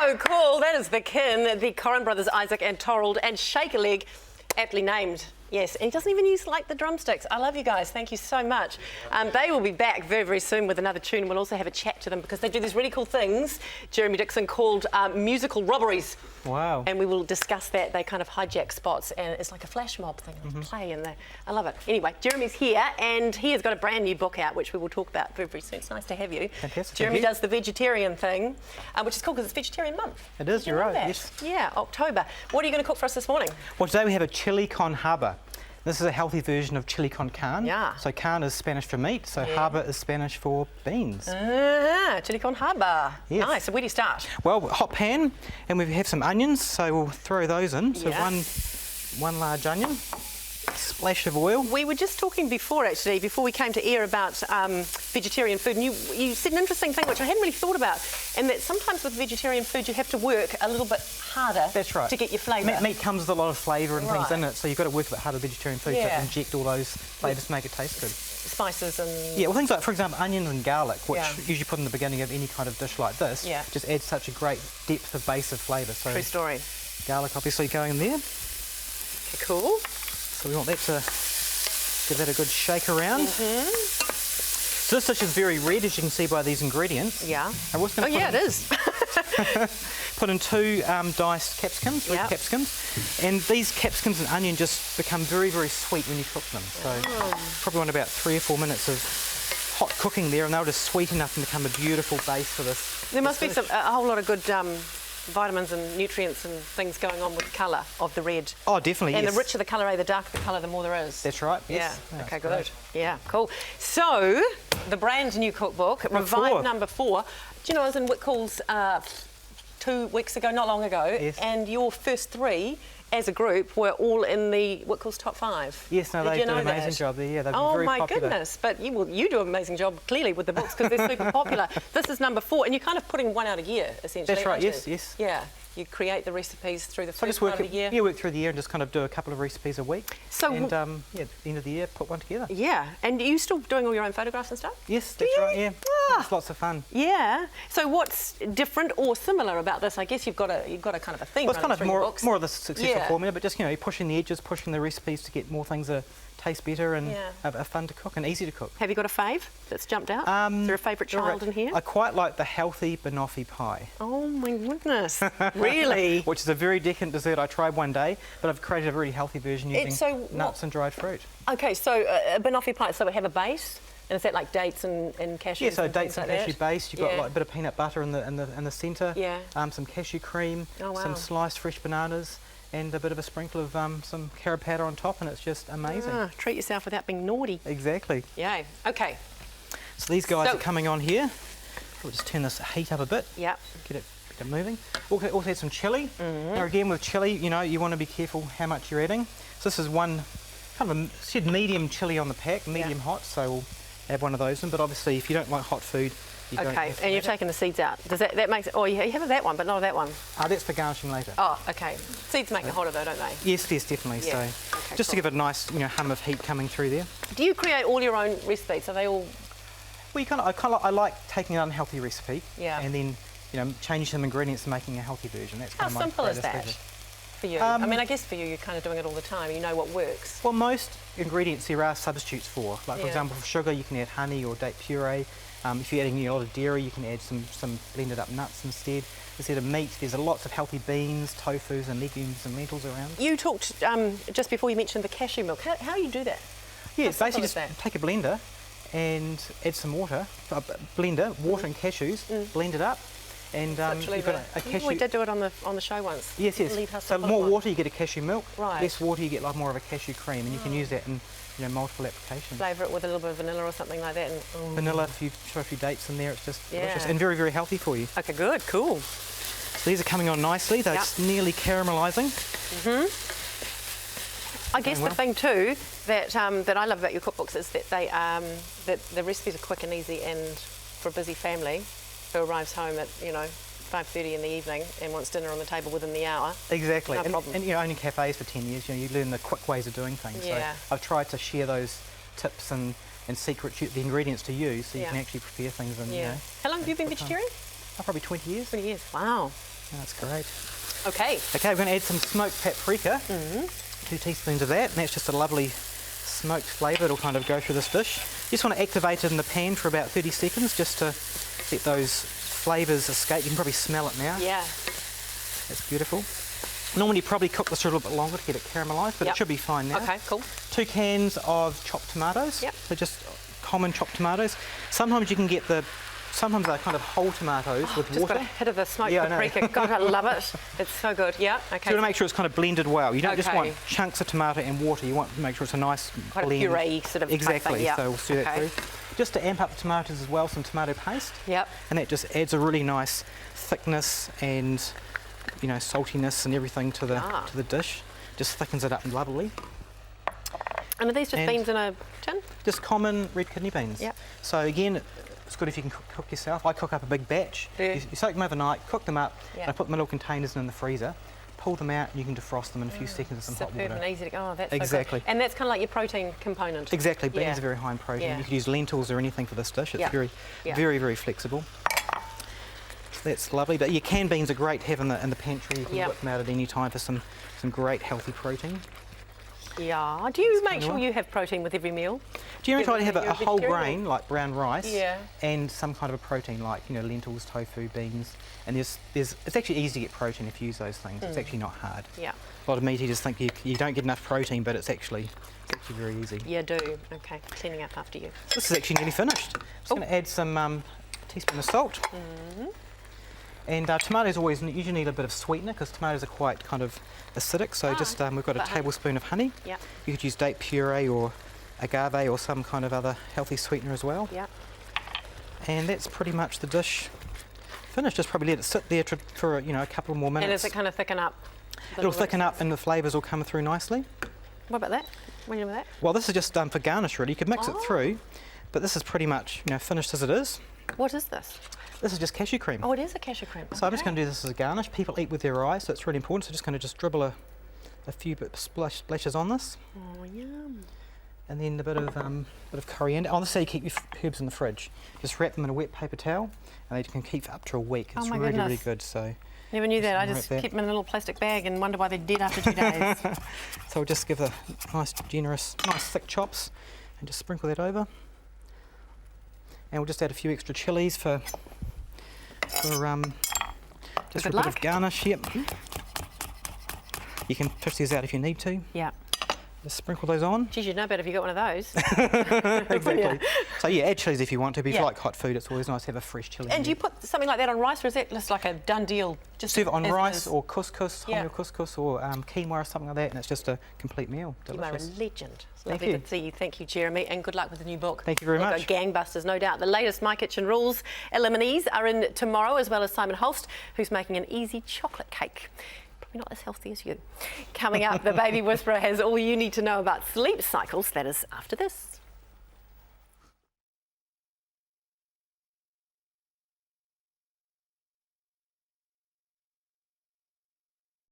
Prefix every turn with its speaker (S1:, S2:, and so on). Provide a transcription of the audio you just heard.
S1: So cool. That is the kin, the Corrin brothers, Isaac and Torald, and Shake a Leg, aptly named. Yes, and he doesn't even use like the drumsticks. I love you guys. Thank you so much. They will be back very, very soon with another tune. We'll also have a chat to them because they do these really cool things, Jeremy Dixon, called musical robberies.
S2: Wow.
S1: And we will discuss that. They kind of hijack spots and it's like a flash mob thing. Play and I love it. Anyway, Jeremy's here and he has got a brand new book out which we will talk about very, very soon. It's nice to have you.
S2: Fantastic.
S1: Jeremy does the vegetarian thing, which is cool because it's Vegetarian Month.
S2: It is, you're right. Yes.
S1: Yeah, October. What are you going to cook for us this morning?
S2: Well, today we have a Chilli Con Haba. This is a healthy version of Chilli Con Carne.
S1: Yeah.
S2: So carne is Spanish for meat, so Haba is Spanish for beans.
S1: Chilli Con Haba.
S2: Yes.
S1: Nice. So where do you start?
S2: Well, hot pan, and we have some onions, so we'll throw those in. So one large onion, splash of oil.
S1: We were just talking before we came to air about vegetarian food, and you said an interesting thing which I hadn't really thought about, and that sometimes with vegetarian food you have to work a little bit harder.
S2: That's right.
S1: To get your flavour.
S2: Meat comes with a lot of flavour and things in it, so you've got to work a bit harder with vegetarian food to inject all those flavours to make it taste good.
S1: Spices and...
S2: Yeah, well, things like, for example, onions and garlic, which usually put in the beginning of any kind of dish like this, just adds such a great depth of base of flavour. So
S1: true story.
S2: Garlic obviously going in there.
S1: Okay, cool.
S2: So we want that to give that a good shake around. So this dish is very red, as you can see by these ingredients.
S1: Yeah.
S2: And we're going to
S1: it is.
S2: put in 2 diced capsicums, red capsicums, and these capsicums and onion just become very, very sweet when you cook them. So probably want about 3 or 4 minutes of hot cooking there, and they'll just sweeten up and become a beautiful base for this.
S1: There must be a whole lot of good vitamins and nutrients and things going on with the colour of the red.
S2: Oh, definitely,
S1: and the richer the colour, the darker the colour, the more there is.
S2: That's right, yes.
S1: Yeah, okay, good. Yeah, cool. So, the brand new cookbook, Revive number 4. Do you know I was in Whitcoulls 2 weeks ago, not long ago, and your first 3 as a group were all in the Whitcoulls top 5.
S2: Yes, no, they did an amazing job there. Yeah, they've been very popular. Oh my goodness! But you do an amazing job clearly with the books because they're super popular. This is number 4, and you're kind of putting one out a year essentially. That's right. Yes.
S1: Yeah, you create the recipes through the first
S2: part
S1: of the year.
S2: Yeah, work through the year and just kind of do a couple of recipes a week. So and at the end of the year, put one together. Yeah,
S1: and are you still doing all your own photographs and stuff?
S2: Yes, that's right. Yeah, it's lots of fun.
S1: Yeah. So what's different or similar about this? I guess you've got a kind of a theme.
S2: Well, it's kind of more of the successful formula, but just pushing the edges, pushing the recipes to get more things that taste better and are fun to cook and easy to cook.
S1: Have you got a fave that's jumped out? Is there a favourite child in here?
S2: I quite like the healthy banoffee pie.
S1: Oh my goodness, really?
S2: Which is a very decadent dessert I tried one day, but I've created a really healthy version using nuts and dried fruit. Okay,
S1: so a banoffee pie, so we have a base, and is that like dates and cashews?
S2: Yeah, so dates and cashew base. You've got like a bit of peanut butter in the centre.
S1: Yeah.
S2: Some cashew cream. Some sliced fresh bananas. And a bit of a sprinkle of some carrot powder on top, and it's just amazing.
S1: Treat yourself without being naughty.
S2: Exactly.
S1: Yay. Okay.
S2: So these guys are coming on here. We'll just turn this heat up a bit.
S1: Yep.
S2: Get it moving. Also add some chilli. Now again with chilli, you want to be careful how much you're adding. So this is one kind of said medium chilli on the pack, medium hot. So we'll add one of those in. But obviously, if you don't like hot food.
S1: Okay, and you've taken the seeds out. Does that makes it? Oh, you have that one, but not that one.
S2: That's for garnishing later.
S1: Oh, okay. Seeds make it hotter, though, don't they?
S2: Yes, definitely. Yeah. So, just to give it a nice, hum of heat coming through there.
S1: Do you create all your own recipes? Are they all?
S2: Well, I like taking an unhealthy recipe, and then, changing some ingredients and making a healthy version. That's
S1: how simple is that for you? I mean, I guess for you, you're kind of doing it all the time. You know what works.
S2: Well, most ingredients there are substitutes for. Like for example, for sugar, you can add honey or date puree. If you're adding a lot of dairy, you can add some blended up nuts instead. Instead of meat, there's lots of healthy beans, tofus and legumes and lentils around. You
S1: talked just before you mentioned the cashew milk. How do you do that?
S2: Yeah, basically just take a blender and add some water, water and cashews, blend it up. And you've got a cashew.
S1: We did do it on the show once.
S2: Yes. So more water, you get a cashew milk. Right. Less water, you get more of a cashew cream, and you can use that in multiple applications. Flavour it with a little bit of vanilla or something like that. And, vanilla, if you throw a few dates in there, it's just delicious and very, very healthy for you.
S1: Okay, good, cool.
S2: So these are coming on nicely. They're just nearly caramelising.
S1: I guess the thing too that I love about your cookbooks is that that the recipes are quick and easy, and for a busy family who arrives home at 5:30 in the evening and wants dinner on the table within the hour.
S2: Exactly.
S1: No problem.
S2: And owning cafes for 10 years, you learn the quick ways of doing things.
S1: Yeah.
S2: So I've tried to share those tips and secrets, the ingredients to use, so you can actually prepare things. And,
S1: How long have you been vegetarian?
S2: Probably 20 years.
S1: 20 years. Wow.
S2: That's great.
S1: Okay.
S2: Okay, we're going to add some smoked paprika. 2 teaspoons of that, and that's just a lovely smoked flavour. It'll kind of go through this dish. You just want to activate it in the pan for about 30 seconds just to let those flavours escape. You can probably smell it now.
S1: Yeah.
S2: That's beautiful. Normally you probably cook this for a little bit longer to get it caramelised, but it should be fine now.
S1: Okay, cool.
S2: 2 cans of chopped tomatoes.
S1: Yep.
S2: So just common chopped tomatoes. Sometimes you can get sometimes they're kind of whole tomatoes with
S1: Just
S2: water.
S1: got a hit of the smoked
S2: Yeah, I know.
S1: paprika. God, I love it. It's so good. Yeah, okay.
S2: So you want to make sure it's kind of blended well. You don't just want
S1: Okay.
S2: chunks of tomato and water. You want to make sure it's a nice
S1: Quite
S2: blend.
S1: a puree sort of type
S2: Exactly.
S1: thing. Yep.
S2: So we'll see that
S1: Okay.
S2: through. Just to amp up the tomatoes as well, some tomato paste.
S1: Yep.
S2: And that just adds a really nice thickness and saltiness and everything to the dish. Just thickens it up lovely.
S1: And are these just
S2: And-
S1: beans in a tin?
S2: Just common red kidney beans.
S1: Yep.
S2: So again, it's good if you can cook yourself. I cook up a big batch.
S1: Do you?
S2: You soak them overnight, cook them up,
S1: Yeah.
S2: and I put them in little containers in the freezer. Pull them out, and you can defrost them in a few seconds with some hot
S1: Superb
S2: water.
S1: and easy to go. Oh, that's
S2: Exactly.
S1: So good. And that's kind of like your protein component.
S2: Exactly, beans
S1: Yeah.
S2: are very high in protein.
S1: Yeah.
S2: You could use lentils or anything for this dish. It's
S1: Yeah.
S2: very,
S1: Yeah.
S2: very, very flexible. So that's lovely. But your canned beans are great to have in the pantry. You can
S1: Yeah.
S2: whip them out at any time for some great healthy protein.
S1: Yeah. Do you make
S2: kinda
S1: sure
S2: right.
S1: you have protein with every meal?
S2: Generally try to have
S1: You're
S2: a
S1: a
S2: whole
S1: vegetarian or-
S2: grain like brown rice
S1: Yeah.
S2: and some kind of a protein like lentils, tofu, beans. And it's actually easy to get protein if you use those things. It's actually not hard.
S1: Yeah.
S2: A lot of meat eaters think you don't get enough protein, but it's actually very easy.
S1: You do. Okay. Cleaning up after you.
S2: This is actually nearly finished. Just going to add some teaspoon of salt. And tomatoes usually need a bit of sweetener because tomatoes are quite kind of acidic. So just we've got a
S1: but honey.
S2: tablespoon of honey.
S1: Yeah.
S2: You could use date puree or agave or some kind of other healthy sweetener as well.
S1: Yeah.
S2: And that's pretty much the dish finished. Just probably let it sit there for a couple more minutes.
S1: And does it kind of thicken up?
S2: It'll thicken up and the flavours will come through nicely.
S1: What about that? What do you do with that?
S2: Well, this is just for garnish really. You could mix it through, but this is pretty much finished as it is.
S1: What is this?
S2: This is just cashew cream.
S1: Oh, it is a cashew cream.
S2: So I'm just going to do this as a garnish. People eat with their eyes, so it's really important. So just going to just dribble a few splashes on this,
S1: Oh, yum.
S2: and then a bit of coriander. Oh, this is how you keep your herbs in the fridge. Just wrap them in a wet paper towel, and they can keep for up to a week. It's
S1: Oh my
S2: really, really
S1: goodness.
S2: good. So
S1: Never knew that. I
S2: Just
S1: just
S2: wrap that.
S1: keep them in a little plastic bag and wonder why they're dead after 2 days.
S2: we'll just give a nice, generous, nice thick chops, and just sprinkle that over. And we'll just add a few extra chilies for just
S1: Good
S2: for a bit
S1: luck.
S2: of garnish. Yep. You can fish these out if you need to.
S1: Yeah.
S2: Just sprinkle those on.
S1: Geez, you'd know better if you got one of those.
S2: Exactly. So yeah, add chilies if you want to. But if
S1: Yeah.
S2: you like hot food, it's always nice to have a fresh chili.
S1: And do you put something like that on rice, or is that just like a done deal? Just
S2: serve it on
S1: as
S2: rice
S1: is?
S2: or couscous,
S1: Yeah.
S2: wholemeal couscous, or quinoa or something like that, and it's just a complete meal.
S1: You are a
S2: Delicious.
S1: legend.
S2: Thank
S1: Lovely
S2: you.
S1: to see you. Thank you, Jeremy, and good luck with the new book.
S2: Thank you very
S1: It'll
S2: much.
S1: Go gangbusters, no doubt. The latest My Kitchen Rules eliminees are in tomorrow, as well as Simon Holst, who's making an easy chocolate cake. Probably not as healthy as you. Coming up, the Baby Whisperer has all you need to know about sleep cycles. That is after this.